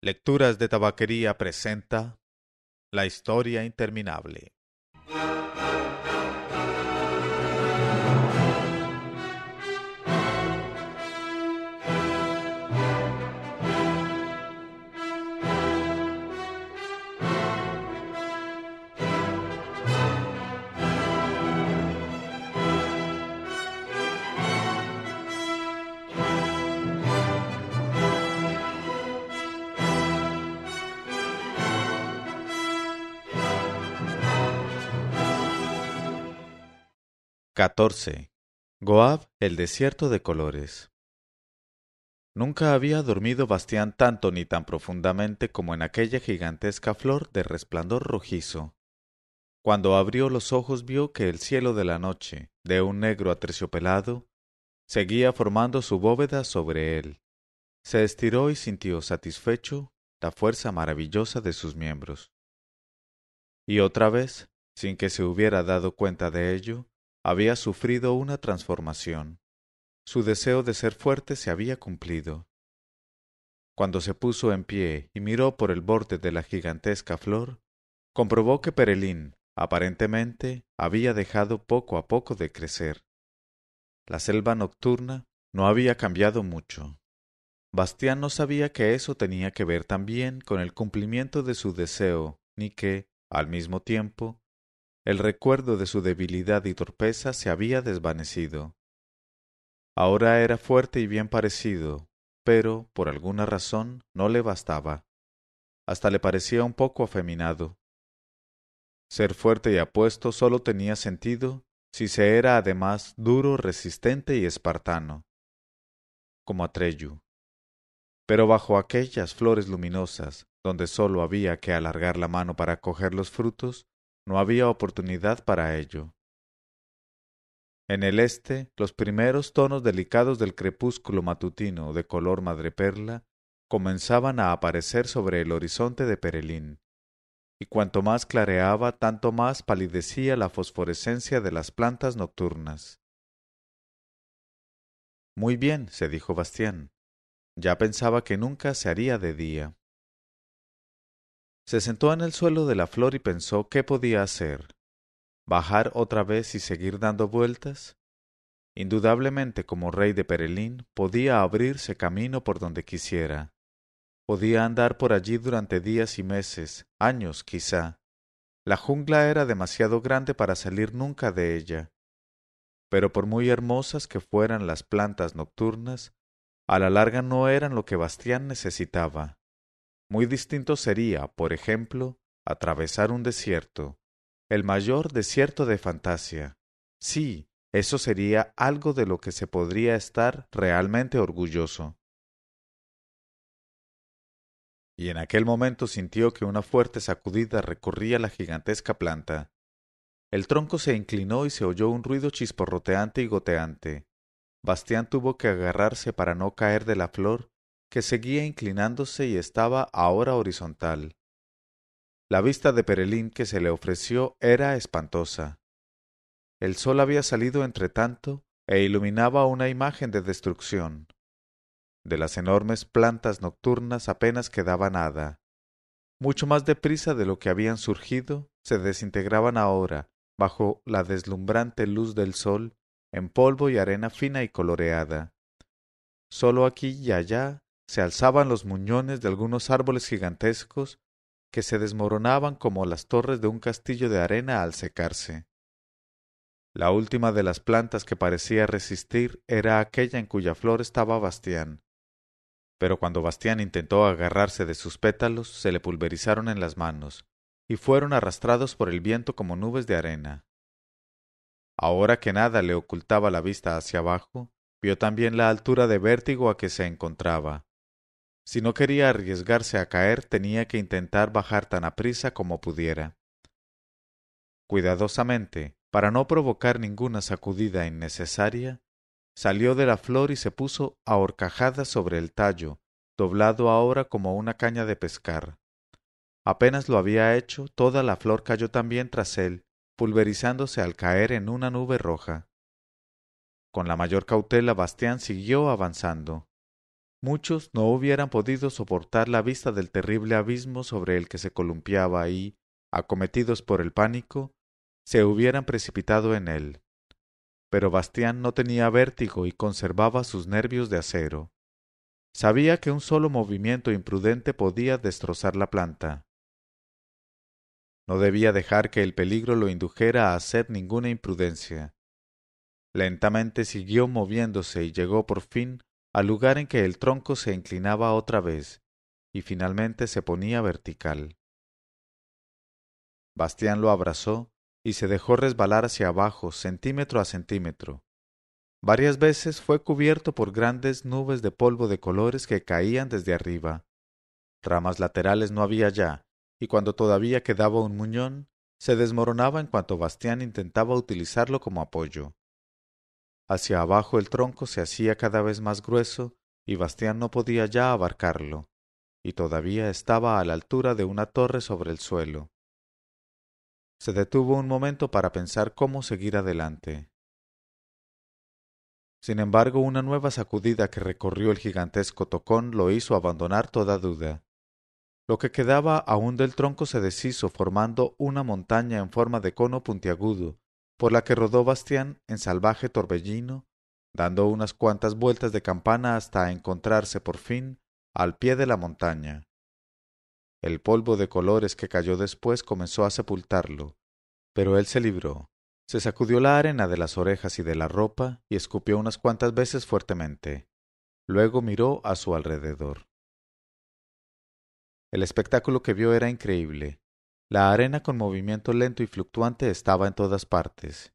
Lecturas de Tabaquería presenta La historia interminable. XIV. Goab, el desierto de colores. Nunca había dormido Bastián tanto ni tan profundamente como en aquella gigantesca flor de resplandor rojizo. Cuando abrió los ojos vio que el cielo de la noche, de un negro aterciopelado, seguía formando su bóveda sobre él. Se estiró y sintió satisfecho la fuerza maravillosa de sus miembros. Y otra vez, sin que se hubiera dado cuenta de ello, había sufrido una transformación. Su deseo de ser fuerte se había cumplido. Cuando se puso en pie y miró por el borde de la gigantesca flor, comprobó que Perelín, aparentemente, había dejado poco a poco de crecer. La selva nocturna no había cambiado mucho. Bastián no sabía que eso tenía que ver también con el cumplimiento de su deseo, ni que, al mismo tiempo, el recuerdo de su debilidad y torpeza se había desvanecido. Ahora era fuerte y bien parecido, pero, por alguna razón, no le bastaba. Hasta le parecía un poco afeminado. Ser fuerte y apuesto sólo tenía sentido si se era además duro, resistente y espartano, como Atreyu. Pero bajo aquellas flores luminosas, donde sólo había que alargar la mano para coger los frutos, no había oportunidad para ello. En el este, los primeros tonos delicados del crepúsculo matutino de color madreperla comenzaban a aparecer sobre el horizonte de Perelín, y cuanto más clareaba, tanto más palidecía la fosforescencia de las plantas nocturnas. Muy bien, se dijo Bastián. Ya pensaba que nunca se haría de día. Se sentó en el suelo de la flor y pensó qué podía hacer. ¿Bajar otra vez y seguir dando vueltas? Indudablemente, como rey de Perelín, podía abrirse camino por donde quisiera. Podía andar por allí durante días y meses, años quizá. La jungla era demasiado grande para salir nunca de ella. Pero por muy hermosas que fueran las plantas nocturnas, a la larga no eran lo que Bastián necesitaba. Muy distinto sería, por ejemplo, atravesar un desierto, el mayor desierto de Fantasia. Sí, eso sería algo de lo que se podría estar realmente orgulloso. Y en aquel momento sintió que una fuerte sacudida recorría la gigantesca planta. El tronco se inclinó y se oyó un ruido chisporroteante y goteante. Bastián tuvo que agarrarse para no caer de la flor, que seguía inclinándose y estaba ahora horizontal. La vista de Perelín que se le ofreció era espantosa. El sol había salido entretanto e iluminaba una imagen de destrucción. De las enormes plantas nocturnas apenas quedaba nada. Mucho más deprisa de lo que habían surgido, se desintegraban ahora, bajo la deslumbrante luz del sol, en polvo y arena fina y coloreada. Solo aquí y allá se alzaban los muñones de algunos árboles gigantescos que se desmoronaban como las torres de un castillo de arena al secarse. La última de las plantas que parecía resistir era aquella en cuya flor estaba Bastián. Pero cuando Bastián intentó agarrarse de sus pétalos, se le pulverizaron en las manos, y fueron arrastrados por el viento como nubes de arena. Ahora que nada le ocultaba la vista hacia abajo, vio también la altura de vértigo a que se encontraba. Si no quería arriesgarse a caer, tenía que intentar bajar tan aprisa como pudiera. Cuidadosamente, para no provocar ninguna sacudida innecesaria, salió de la flor y se puso a horcajadas sobre el tallo, doblado ahora como una caña de pescar. Apenas lo había hecho, toda la flor cayó también tras él, pulverizándose al caer en una nube roja. Con la mayor cautela Bastián siguió avanzando. muchos no hubieran podido soportar la vista del terrible abismo sobre el que se columpiaba y, acometidos por el pánico, se hubieran precipitado en él. Pero Bastián no tenía vértigo y conservaba sus nervios de acero. Sabía que un solo movimiento imprudente podía destrozar la planta. No debía dejar que el peligro lo indujera a hacer ninguna imprudencia. Lentamente siguió moviéndose y llegó por fin al lugar en que el tronco se inclinaba otra vez y finalmente se ponía vertical. Bastián lo abrazó y se dejó resbalar hacia abajo, centímetro a centímetro. Varias veces fue cubierto por grandes nubes de polvo de colores que caían desde arriba. Ramas laterales no había ya, y cuando todavía quedaba un muñón, se desmoronaba en cuanto Bastián intentaba utilizarlo como apoyo. Hacia abajo el tronco se hacía cada vez más grueso y Bastián no podía ya abarcarlo, y todavía estaba a la altura de una torre sobre el suelo. Se detuvo un momento para pensar cómo seguir adelante. Sin embargo, una nueva sacudida que recorrió el gigantesco tocón lo hizo abandonar toda duda. Lo que quedaba aún del tronco se deshizo formando una montaña en forma de cono puntiagudo, por la que rodó Bastián en salvaje torbellino, dando unas cuantas vueltas de campana hasta encontrarse por fin al pie de la montaña. El polvo de colores que cayó después comenzó a sepultarlo, pero él se libró. Se sacudió la arena de las orejas y de la ropa y escupió unas cuantas veces fuertemente. Luego miró a su alrededor. El espectáculo que vio era increíble. La arena con movimiento lento y fluctuante estaba en todas partes.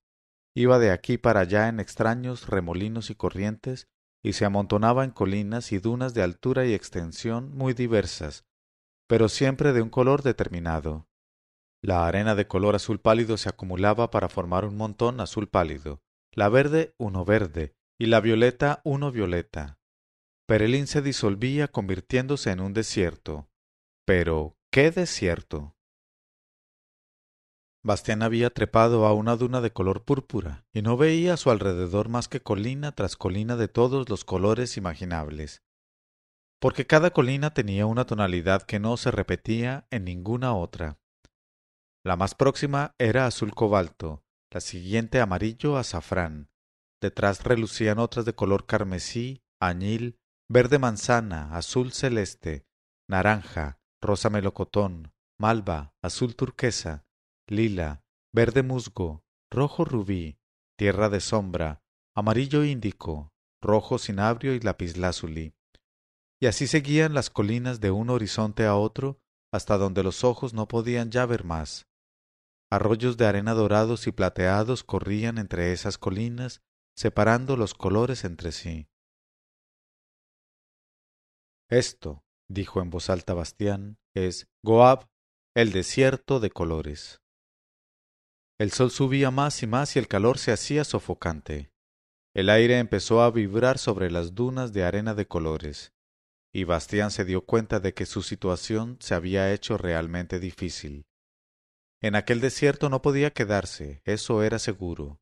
Iba de aquí para allá en extraños remolinos y corrientes, y se amontonaba en colinas y dunas de altura y extensión muy diversas, pero siempre de un color determinado. La arena de color azul pálido se acumulaba para formar un montón azul pálido, la verde uno verde, y la violeta uno violeta. Perelín se disolvía convirtiéndose en un desierto. Pero, ¿qué desierto? Bastián había trepado a una duna de color púrpura, y no veía a su alrededor más que colina tras colina de todos los colores imaginables, porque cada colina tenía una tonalidad que no se repetía en ninguna otra. La más próxima era azul cobalto, la siguiente amarillo azafrán, detrás relucían otras de color carmesí, añil, verde manzana, azul celeste, naranja, rosa melocotón, malva, azul turquesa, lila, verde musgo, rojo rubí, tierra de sombra, amarillo índico, rojo cinabrio y lapislázuli. Y así seguían las colinas de un horizonte a otro, hasta donde los ojos no podían ya ver más. Arroyos de arena dorados y plateados corrían entre esas colinas, separando los colores entre sí. Esto, dijo en voz alta Bastián, es Goab, el desierto de colores. El sol subía más y más y el calor se hacía sofocante. El aire empezó a vibrar sobre las dunas de arena de colores, y Bastián se dio cuenta de que su situación se había hecho realmente difícil. En aquel desierto no podía quedarse, eso era seguro.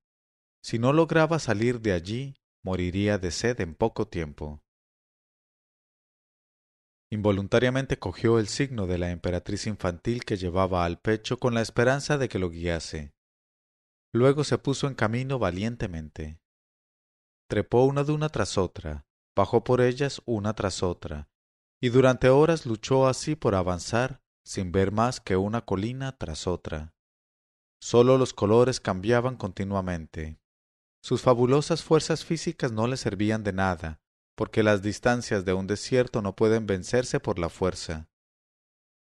Si no lograba salir de allí, moriría de sed en poco tiempo. Involuntariamente cogió el signo de la emperatriz infantil que llevaba al pecho con la esperanza de que lo guiase. Luego se puso en camino valientemente. Trepó una duna tras otra, bajó por ellas una tras otra, y durante horas luchó así por avanzar, sin ver más que una colina tras otra. Sólo los colores cambiaban continuamente. Sus fabulosas fuerzas físicas no le servían de nada, porque las distancias de un desierto no pueden vencerse por la fuerza.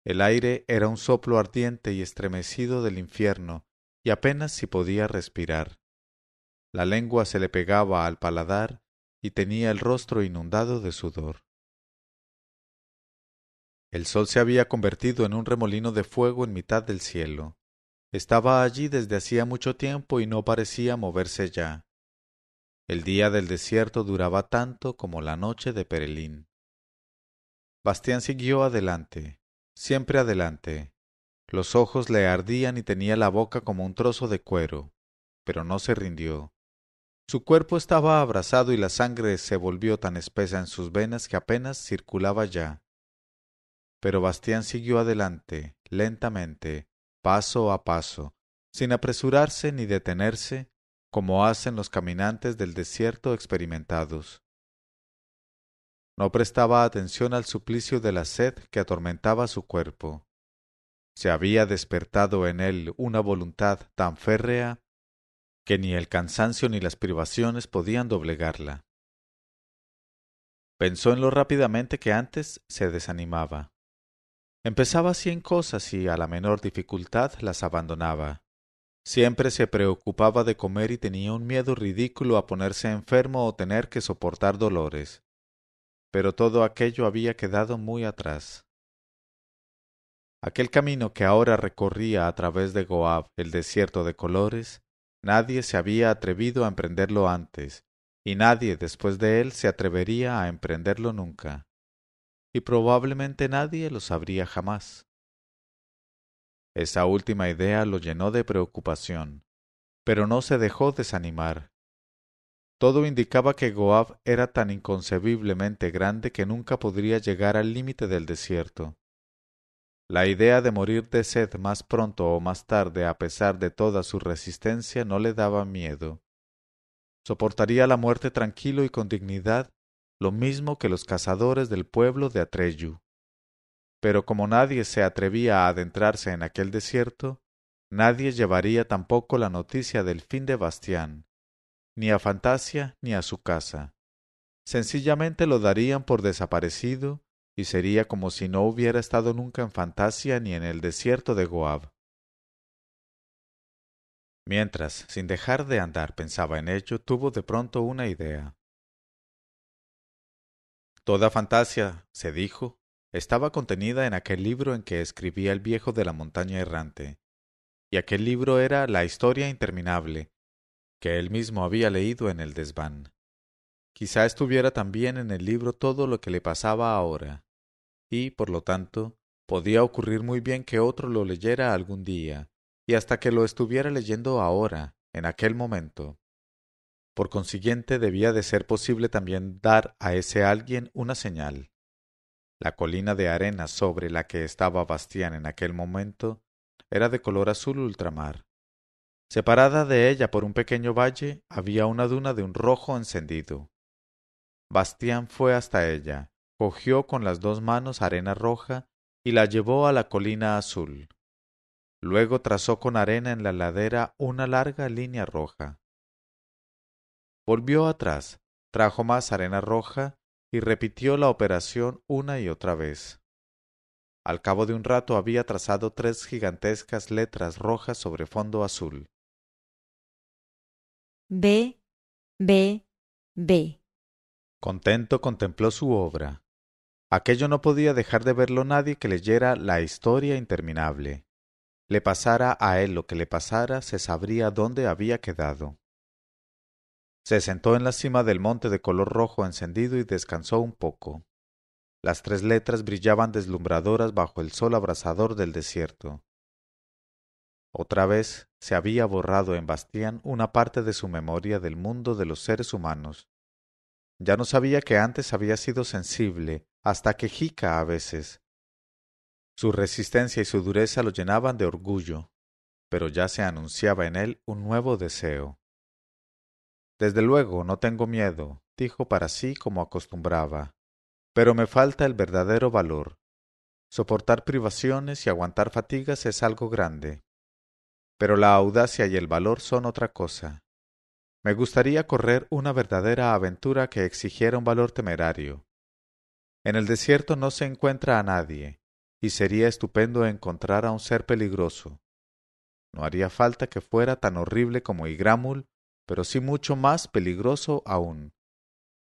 El aire era un soplo ardiente y estremecido del infierno, y apenas si podía respirar. La lengua se le pegaba al paladar y tenía el rostro inundado de sudor. El sol se había convertido en un remolino de fuego en mitad del cielo. Estaba allí desde hacía mucho tiempo y no parecía moverse ya. El día del desierto duraba tanto como la noche de Perelín. Bastián siguió adelante, siempre adelante. Los ojos le ardían y tenía la boca como un trozo de cuero, pero no se rindió. Su cuerpo estaba abrasado y la sangre se volvió tan espesa en sus venas que apenas circulaba ya. Pero Bastián siguió adelante, lentamente, paso a paso, sin apresurarse ni detenerse, como hacen los caminantes del desierto experimentados. No prestaba atención al suplicio de la sed que atormentaba su cuerpo. Se había despertado en él una voluntad tan férrea que ni el cansancio ni las privaciones podían doblegarla. Pensó en lo rápidamente que antes se desanimaba. Empezaba 100 cosas y a la menor dificultad las abandonaba. Siempre se preocupaba de comer y tenía un miedo ridículo a ponerse enfermo o tener que soportar dolores. Pero todo aquello había quedado muy atrás. Aquel camino que ahora recorría a través de Goab, el desierto de colores, nadie se había atrevido a emprenderlo antes, y nadie después de él se atrevería a emprenderlo nunca. Y probablemente nadie lo sabría jamás. Esa última idea lo llenó de preocupación, pero no se dejó desanimar. Todo indicaba que Goab era tan inconcebiblemente grande que nunca podría llegar al límite del desierto. La idea de morir de sed más pronto o más tarde, a pesar de toda su resistencia, no le daba miedo. Soportaría la muerte tranquilo y con dignidad, lo mismo que los cazadores del pueblo de Atreyu. Pero como nadie se atrevía a adentrarse en aquel desierto, nadie llevaría tampoco la noticia del fin de Bastián, ni a Fantasia ni a su casa. Sencillamente lo darían por desaparecido y sería como si no hubiera estado nunca en Fantasia ni en el desierto de Goab. Mientras, sin dejar de andar, pensaba en ello, tuvo de pronto una idea. Toda Fantasia, se dijo, estaba contenida en aquel libro en que escribía el viejo de la montaña errante, y aquel libro era la historia interminable, que él mismo había leído en el desván. Quizá estuviera también en el libro todo lo que le pasaba ahora, y, por lo tanto, podía ocurrir muy bien que otro lo leyera algún día, y hasta que lo estuviera leyendo ahora, en aquel momento. Por consiguiente, debía de ser posible también dar a ese alguien una señal. La colina de arena sobre la que estaba Bastián en aquel momento era de color azul ultramar. Separada de ella por un pequeño valle, había una duna de un rojo encendido. Bastián fue hasta ella, cogió con las dos manos arena roja y la llevó a la colina azul. Luego trazó con arena en la ladera una larga línea roja. Volvió atrás, trajo más arena roja y repitió la operación una y otra vez. Al cabo de un rato había trazado 3 gigantescas letras rojas sobre fondo azul. B, B, B. Contento contempló su obra. Aquello no podía dejar de verlo nadie que leyera la historia interminable. Le pasara a él lo que le pasara, se sabría dónde había quedado. Se sentó en la cima del monte de color rojo encendido y descansó un poco. Las 3 letras brillaban deslumbradoras bajo el sol abrasador del desierto. Otra vez se había borrado en Bastián una parte de su memoria del mundo de los seres humanos. Ya no sabía que antes había sido sensible, hasta quejica a veces. Su resistencia y su dureza lo llenaban de orgullo, pero ya se anunciaba en él un nuevo deseo. Desde luego no tengo miedo, dijo para sí como acostumbraba, pero me falta el verdadero valor. Soportar privaciones y aguantar fatigas es algo grande, pero la audacia y el valor son otra cosa. Me gustaría correr una verdadera aventura que exigiera un valor temerario. En el desierto no se encuentra a nadie, y sería estupendo encontrar a un ser peligroso. No haría falta que fuera tan horrible como Igramul, pero sí mucho más peligroso aún.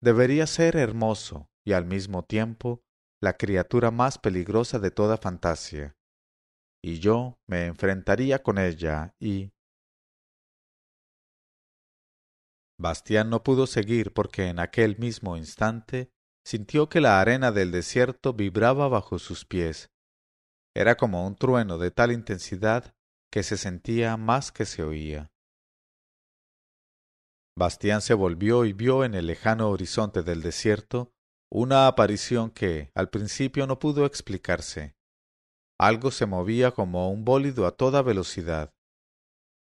Debería ser hermoso y al mismo tiempo la criatura más peligrosa de toda Fantasia. Y yo me enfrentaría con ella y... Bastián no pudo seguir porque en aquel mismo instante sintió que la arena del desierto vibraba bajo sus pies. Era como un trueno de tal intensidad que se sentía más que se oía. Bastián se volvió y vio en el lejano horizonte del desierto una aparición que, al principio, no pudo explicarse. Algo se movía como un bólido a toda velocidad.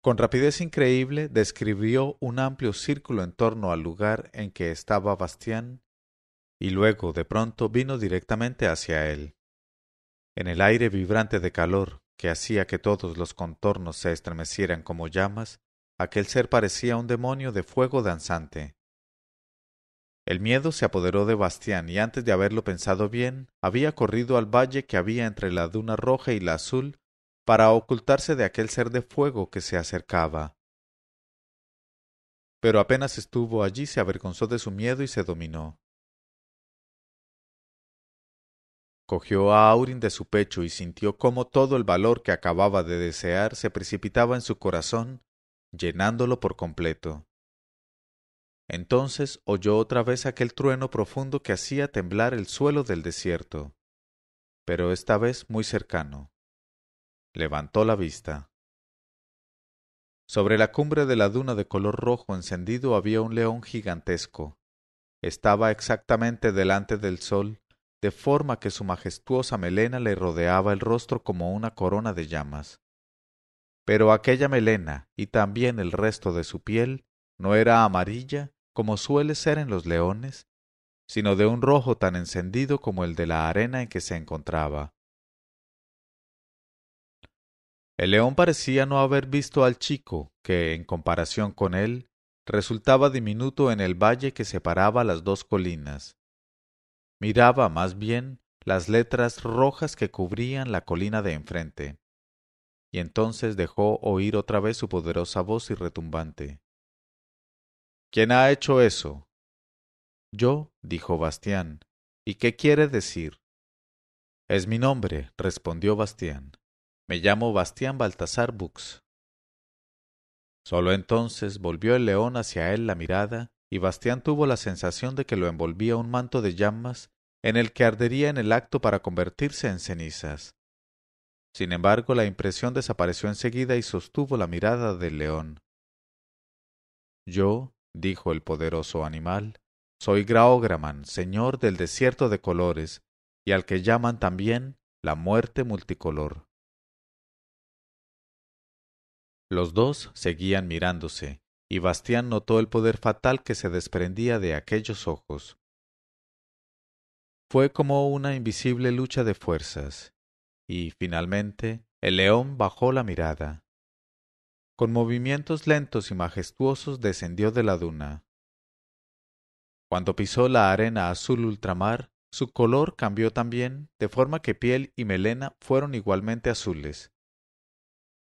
Con rapidez increíble describió un amplio círculo en torno al lugar en que estaba Bastián, y luego, de pronto, vino directamente hacia él. En el aire vibrante de calor, que hacía que todos los contornos se estremecieran como llamas, aquel ser parecía un demonio de fuego danzante. El miedo se apoderó de Bastián y antes de haberlo pensado bien, había corrido al valle que había entre la duna roja y la azul para ocultarse de aquel ser de fuego que se acercaba. Pero apenas estuvo allí se avergonzó de su miedo y se dominó. Cogió a Aurin de su pecho y sintió cómo todo el valor que acababa de desear se precipitaba en su corazón, llenándolo por completo. Entonces oyó otra vez aquel trueno profundo que hacía temblar el suelo del desierto, pero esta vez muy cercano. Levantó la vista. Sobre la cumbre de la duna de color rojo encendido había un león gigantesco. Estaba exactamente delante del sol, de forma que su majestuosa melena le rodeaba el rostro como una corona de llamas. Pero aquella melena, y también el resto de su piel, no era amarilla, como suele ser en los leones, sino de un rojo tan encendido como el de la arena en que se encontraba. El león parecía no haber visto al chico, que, en comparación con él, resultaba diminuto en el valle que separaba las dos colinas. Miraba, más bien, las letras rojas que cubrían la colina de enfrente, y entonces dejó oír otra vez su poderosa voz y retumbante. —¿Quién ha hecho eso? —Yo —dijo Bastián—. ¿Y qué quiere decir? —Es mi nombre —respondió Bastián—. Me llamo Bastián Baltasar Bux. Solo entonces volvió el león hacia él la mirada, y Bastián tuvo la sensación de que lo envolvía un manto de llamas en el que ardería en el acto para convertirse en cenizas. Sin embargo, la impresión desapareció enseguida y sostuvo la mirada del león. Yo, dijo el poderoso animal, soy Graograman, señor del desierto de colores, y al que llaman también la muerte multicolor. Los dos seguían mirándose, y Bastián notó el poder fatal que se desprendía de aquellos ojos. Fue como una invisible lucha de fuerzas, y, finalmente, el león bajó la mirada. Con movimientos lentos y majestuosos descendió de la duna. Cuando pisó la arena azul ultramar, su color cambió también, de forma que piel y melena fueron igualmente azules.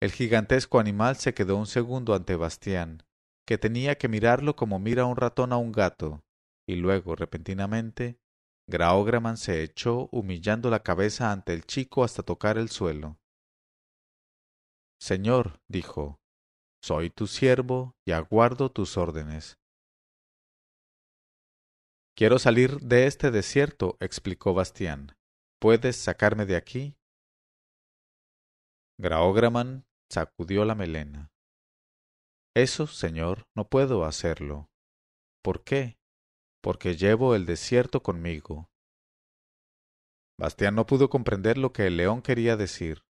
El gigantesco animal se quedó un segundo ante Bastián, que tenía que mirarlo como mira un ratón a un gato, y luego, repentinamente, Graograman se echó humillando la cabeza ante el chico hasta tocar el suelo. Señor, dijo, soy tu siervo y aguardo tus órdenes. Quiero salir de este desierto, explicó Bastián. ¿Puedes sacarme de aquí? Graograman sacudió la melena. Eso, señor, no puedo hacerlo. ¿Por qué? Porque llevo el desierto conmigo. Bastián no pudo comprender lo que el león quería decir.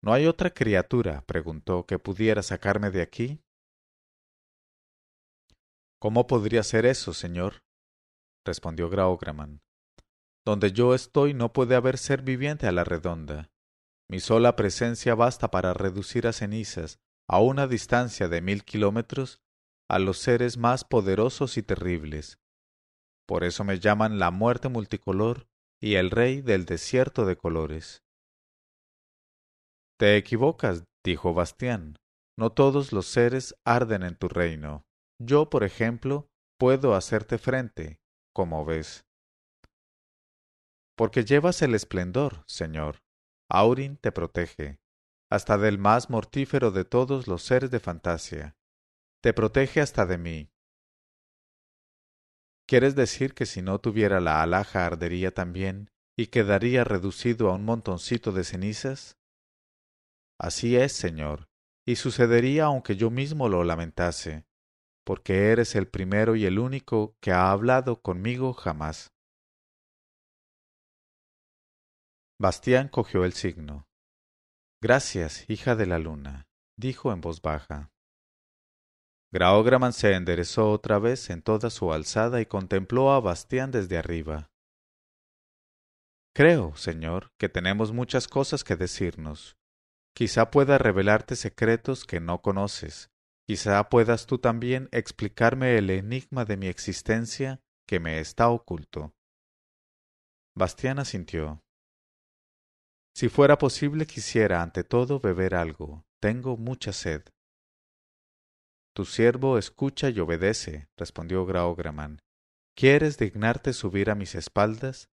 ¿No hay otra criatura, preguntó, que pudiera sacarme de aquí? ¿Cómo podría ser eso, señor? Respondió Graograman. Donde yo estoy no puede haber ser viviente a la redonda. Mi sola presencia basta para reducir a cenizas, a una distancia de 1000 kilómetros, a los seres más poderosos y terribles. Por eso me llaman la muerte multicolor y el rey del desierto de colores. Te equivocas, dijo Bastián. No todos los seres arden en tu reino. Yo, por ejemplo, puedo hacerte frente, como ves. Porque llevas el esplendor, señor. Aurin te protege, hasta del más mortífero de todos los seres de fantasía. Te protege hasta de mí. ¿Quieres decir que si no tuviera la alhaja ardería también y quedaría reducido a un montoncito de cenizas? Así es, señor, y sucedería aunque yo mismo lo lamentase, porque eres el primero y el único que ha hablado conmigo jamás. Bastián cogió el signo. Gracias, hija de la luna, dijo en voz baja. Graógraman se enderezó otra vez en toda su alzada y contempló a Bastián desde arriba. Creo, señor, que tenemos muchas cosas que decirnos. Quizá pueda revelarte secretos que no conoces. Quizá puedas tú también explicarme el enigma de mi existencia que me está oculto. Bastián asintió. Si fuera posible quisiera ante todo beber algo. Tengo mucha sed. Tu siervo escucha y obedece, respondió Graógraman. ¿Quieres dignarte subir a mis espaldas?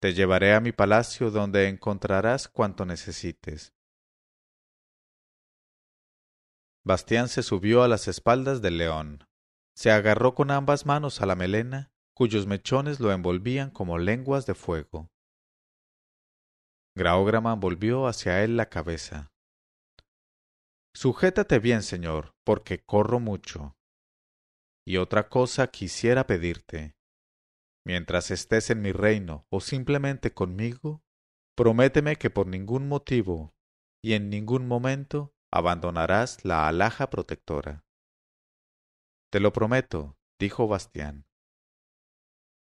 Te llevaré a mi palacio donde encontrarás cuanto necesites. Bastián se subió a las espaldas del león. Se agarró con ambas manos a la melena, cuyos mechones lo envolvían como lenguas de fuego. Graógraman volvió hacia él la cabeza. Sujétate bien, señor, porque corro mucho. Y otra cosa quisiera pedirte. Mientras estés en mi reino o simplemente conmigo, prométeme que por ningún motivo y en ningún momento abandonarás la alhaja protectora. Te lo prometo, dijo Bastián.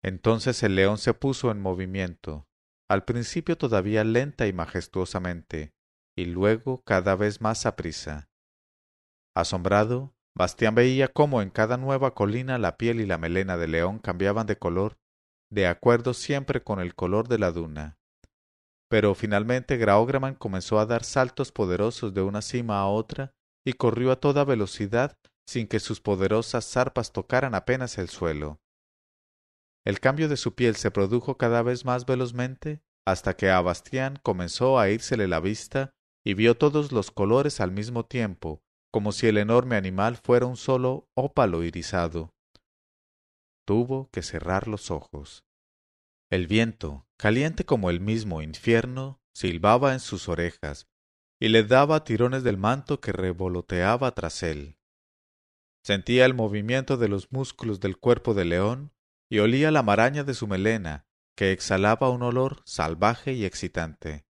Entonces el león se puso en movimiento, al principio todavía lenta y majestuosamente, y luego cada vez más aprisa. Asombrado, Bastián veía cómo en cada nueva colina la piel y la melena del león cambiaban de color, de acuerdo siempre con el color de la duna. Pero finalmente Graógraman comenzó a dar saltos poderosos de una cima a otra y corrió a toda velocidad sin que sus poderosas zarpas tocaran apenas el suelo. El cambio de su piel se produjo cada vez más velozmente hasta que a Bastián comenzó a írsele la vista y vio todos los colores al mismo tiempo, como si el enorme animal fuera un solo ópalo irisado. Tuvo que cerrar los ojos. El viento, caliente como el mismo infierno, silbaba en sus orejas y le daba tirones del manto que revoloteaba tras él. Sentía el movimiento de los músculos del cuerpo del león y olía la maraña de su melena, que exhalaba un olor salvaje y excitante.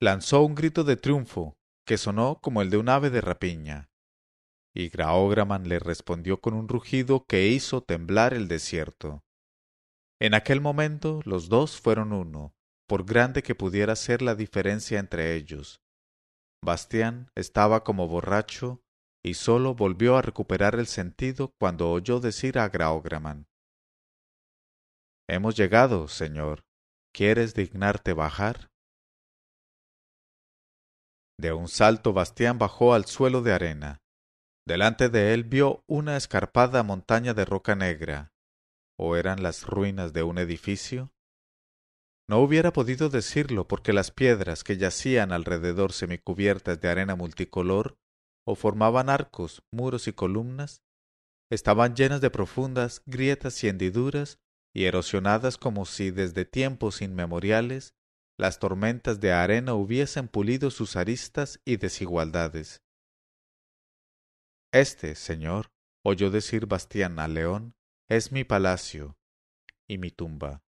Lanzó un grito de triunfo, que sonó como el de un ave de rapiña, y Graógraman le respondió con un rugido que hizo temblar el desierto. En aquel momento los dos fueron uno, por grande que pudiera ser la diferencia entre ellos. Bastián estaba como borracho y sólo volvió a recuperar el sentido cuando oyó decir a Graógraman: Hemos llegado, señor. ¿Quieres dignarte bajar? De un salto Bastián bajó al suelo de arena. Delante de él vio una escarpada montaña de roca negra. ¿O eran las ruinas de un edificio? No hubiera podido decirlo porque las piedras que yacían alrededor semicubiertas de arena multicolor, o formaban arcos, muros y columnas, estaban llenas de profundas grietas y hendiduras y erosionadas como si desde tiempos inmemoriales las tormentas de arena hubiesen pulido sus aristas y desigualdades. Este, señor, oyó decir Bastián al león, es mi palacio y mi tumba.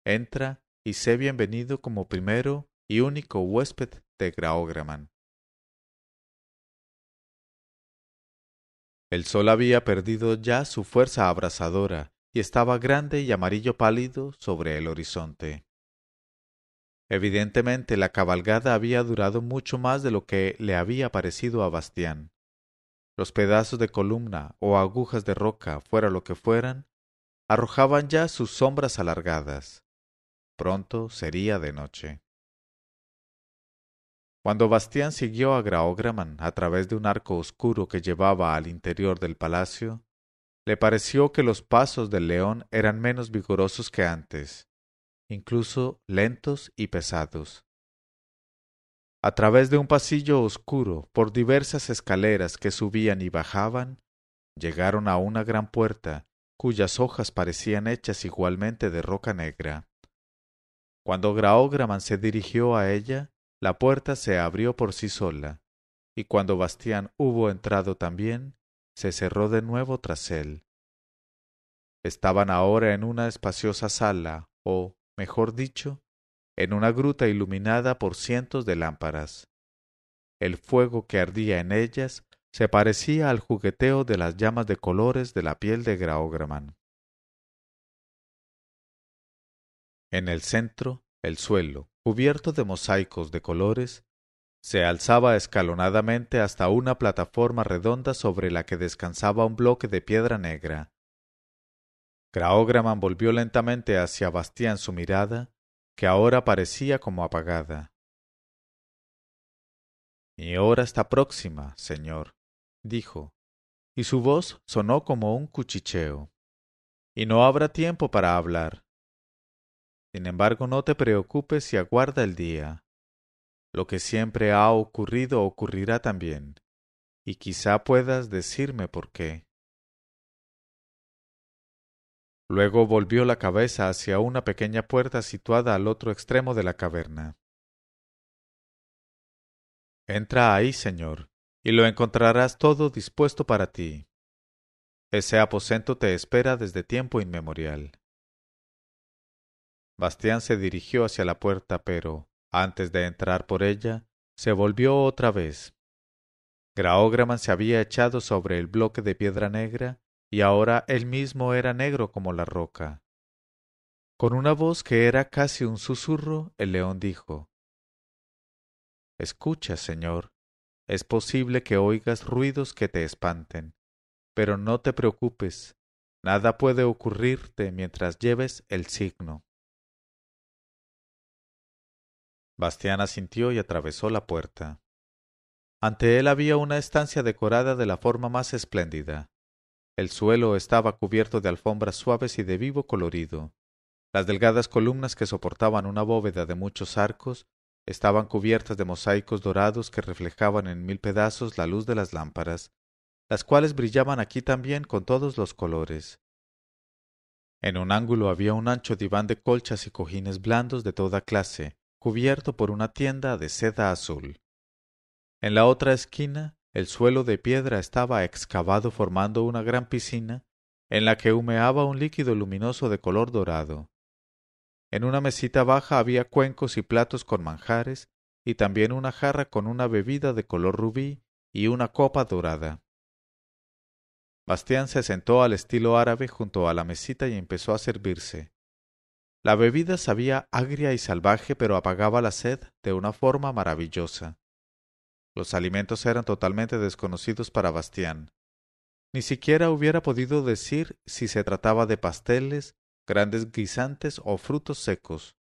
Entra y sé bienvenido como primero y único huésped de Graógraman. El sol había perdido ya su fuerza abrasadora y estaba grande y amarillo pálido sobre el horizonte. Evidentemente la cabalgada había durado mucho más de lo que le había parecido a Bastián. Los pedazos de columna o agujas de roca, fuera lo que fueran, arrojaban ya sus sombras alargadas. Pronto sería de noche. Cuando Bastián siguió a Graógraman a través de un arco oscuro que llevaba al interior del palacio, le pareció que los pasos del león eran menos vigorosos que antes, incluso lentos y pesados. A través de un pasillo oscuro, por diversas escaleras que subían y bajaban, llegaron a una gran puerta, cuyas hojas parecían hechas igualmente de roca negra. Cuando Graógraman se dirigió a ella, la puerta se abrió por sí sola, y cuando Bastián hubo entrado también, se cerró de nuevo tras él. Estaban ahora en una espaciosa sala, o, mejor dicho, en una gruta iluminada por cientos de lámparas. El fuego que ardía en ellas se parecía al jugueteo de las llamas de colores de la piel de Graógraman. En el centro, el suelo, cubierto de mosaicos de colores, se alzaba escalonadamente hasta una plataforma redonda sobre la que descansaba un bloque de piedra negra. Graógraman volvió lentamente hacia Bastián su mirada, que ahora parecía como apagada. Mi hora está próxima, señor, dijo, y su voz sonó como un cuchicheo. Y no habrá tiempo para hablar. Sin embargo, no te preocupes y aguarda el día. Lo que siempre ha ocurrido ocurrirá también, y quizá puedas decirme por qué. Luego volvió la cabeza hacia una pequeña puerta situada al otro extremo de la caverna. Entra ahí, señor, y lo encontrarás todo dispuesto para ti. Ese aposento te espera desde tiempo inmemorial. Bastián se dirigió hacia la puerta, pero, antes de entrar por ella, se volvió otra vez. Graógraman se había echado sobre el bloque de piedra negra, y ahora él mismo era negro como la roca. Con una voz que era casi un susurro, el león dijo: Escucha, señor, es posible que oigas ruidos que te espanten, pero no te preocupes, nada puede ocurrirte mientras lleves el signo. Bastián asintió y atravesó la puerta. Ante él había una estancia decorada de la forma más espléndida. El suelo estaba cubierto de alfombras suaves y de vivo colorido. Las delgadas columnas que soportaban una bóveda de muchos arcos estaban cubiertas de mosaicos dorados que reflejaban en 1000 pedazos la luz de las lámparas, las cuales brillaban aquí también con todos los colores. En un ángulo había un ancho diván de colchas y cojines blandos de toda clase, cubierto por una tienda de seda azul. En la otra esquina, el suelo de piedra estaba excavado formando una gran piscina, en la que humeaba un líquido luminoso de color dorado. En una mesita baja había cuencos y platos con manjares, y también una jarra con una bebida de color rubí y una copa dorada. Bastián se sentó al estilo árabe junto a la mesita y empezó a servirse. La bebida sabía agria y salvaje, pero apagaba la sed de una forma maravillosa. Los alimentos eran totalmente desconocidos para Bastián. Ni siquiera hubiera podido decir si se trataba de pasteles, grandes guisantes o frutos secos.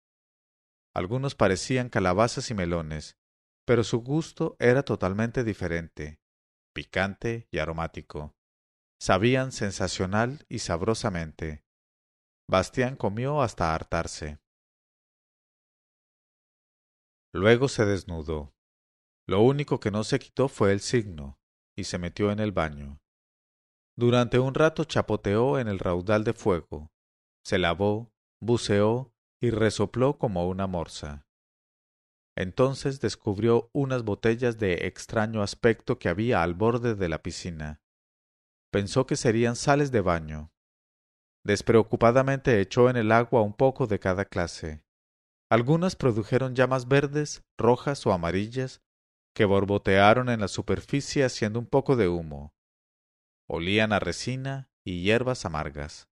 Algunos parecían calabazas y melones, pero su gusto era totalmente diferente, picante y aromático. Sabían sensacional y sabrosamente. Bastián comió hasta hartarse. Luego se desnudó. Lo único que no se quitó fue el signo, y se metió en el baño. Durante un rato chapoteó en el raudal de fuego, se lavó, buceó y resopló como una morsa. Entonces descubrió unas botellas de extraño aspecto que había al borde de la piscina. Pensó que serían sales de baño. Despreocupadamente echó en el agua un poco de cada clase. Algunas produjeron llamas verdes, rojas o amarillas, que borbotearon en la superficie haciendo un poco de humo. Olían a resina y hierbas amargas.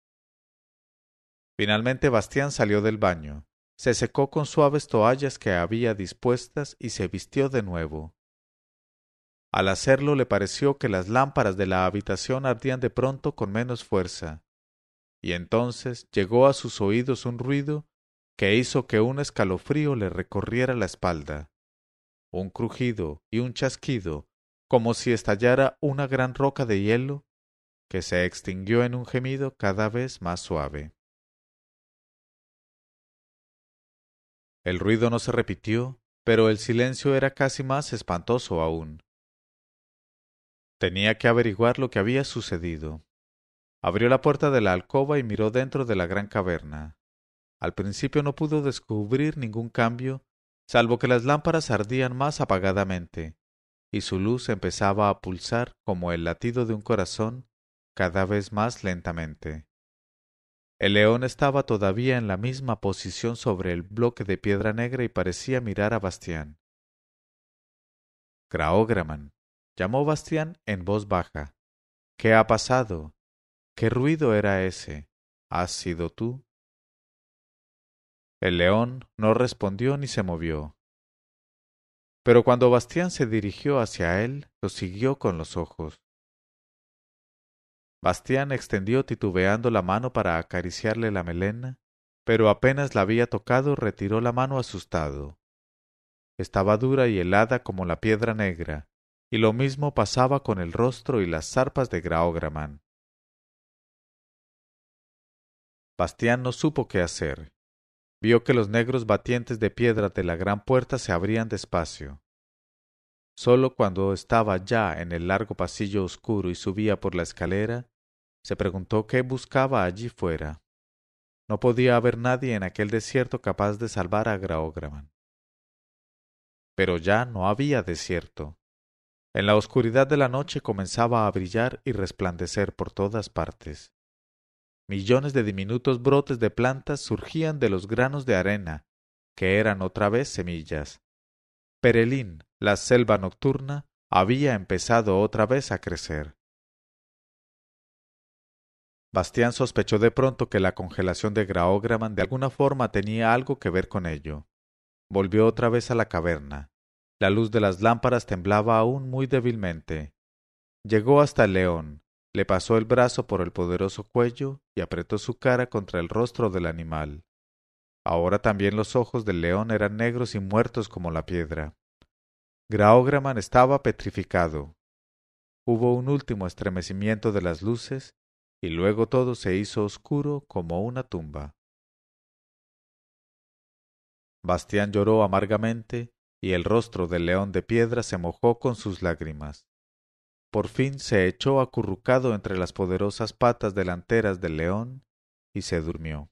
Finalmente Bastián salió del baño, se secó con suaves toallas que había dispuestas y se vistió de nuevo. Al hacerlo le pareció que las lámparas de la habitación ardían de pronto con menos fuerza, y entonces llegó a sus oídos un ruido que hizo que un escalofrío le recorriera la espalda, un crujido y un chasquido, como si estallara una gran roca de hielo, que se extinguió en un gemido cada vez más suave. El ruido no se repitió, pero el silencio era casi más espantoso aún. Tenía que averiguar lo que había sucedido. Abrió la puerta de la alcoba y miró dentro de la gran caverna. Al principio no pudo descubrir ningún cambio, salvo que las lámparas ardían más apagadamente, y su luz empezaba a pulsar como el latido de un corazón cada vez más lentamente. El león estaba todavía en la misma posición sobre el bloque de piedra negra y parecía mirar a Bastián. Graógraman, llamó Bastián en voz baja. ¿Qué ha pasado? ¿Qué ruido era ese? ¿Has sido tú? El león no respondió ni se movió. Pero cuando Bastián se dirigió hacia él, lo siguió con los ojos. Bastián extendió titubeando la mano para acariciarle la melena, pero apenas la había tocado retiró la mano asustado. Estaba dura y helada como la piedra negra, y lo mismo pasaba con el rostro y las zarpas de Graógraman. Bastián no supo qué hacer. Vio que los negros batientes de piedra de la gran puerta se abrían despacio. Solo cuando estaba ya en el largo pasillo oscuro y subía por la escalera, se preguntó qué buscaba allí fuera. No podía haber nadie en aquel desierto capaz de salvar a Graógraman. Pero ya no había desierto. En la oscuridad de la noche comenzaba a brillar y resplandecer por todas partes. Millones de diminutos brotes de plantas surgían de los granos de arena, que eran otra vez semillas. Perelín, la selva nocturna, había empezado otra vez a crecer. Bastián sospechó de pronto que la congelación de Graógraman de alguna forma tenía algo que ver con ello. Volvió otra vez a la caverna. La luz de las lámparas temblaba aún muy débilmente. Llegó hasta el león, le pasó el brazo por el poderoso cuello y apretó su cara contra el rostro del animal. Ahora también los ojos del león eran negros y muertos como la piedra. Graógraman estaba petrificado. Hubo un último estremecimiento de las luces y luego todo se hizo oscuro como una tumba. Bastián lloró amargamente y el rostro del león de piedra se mojó con sus lágrimas. Por fin se echó acurrucado entre las poderosas patas delanteras del león y se durmió.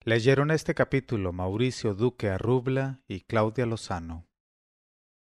Leyeron este capítulo Mauricio Duque Arrubla y Claudia Lozano.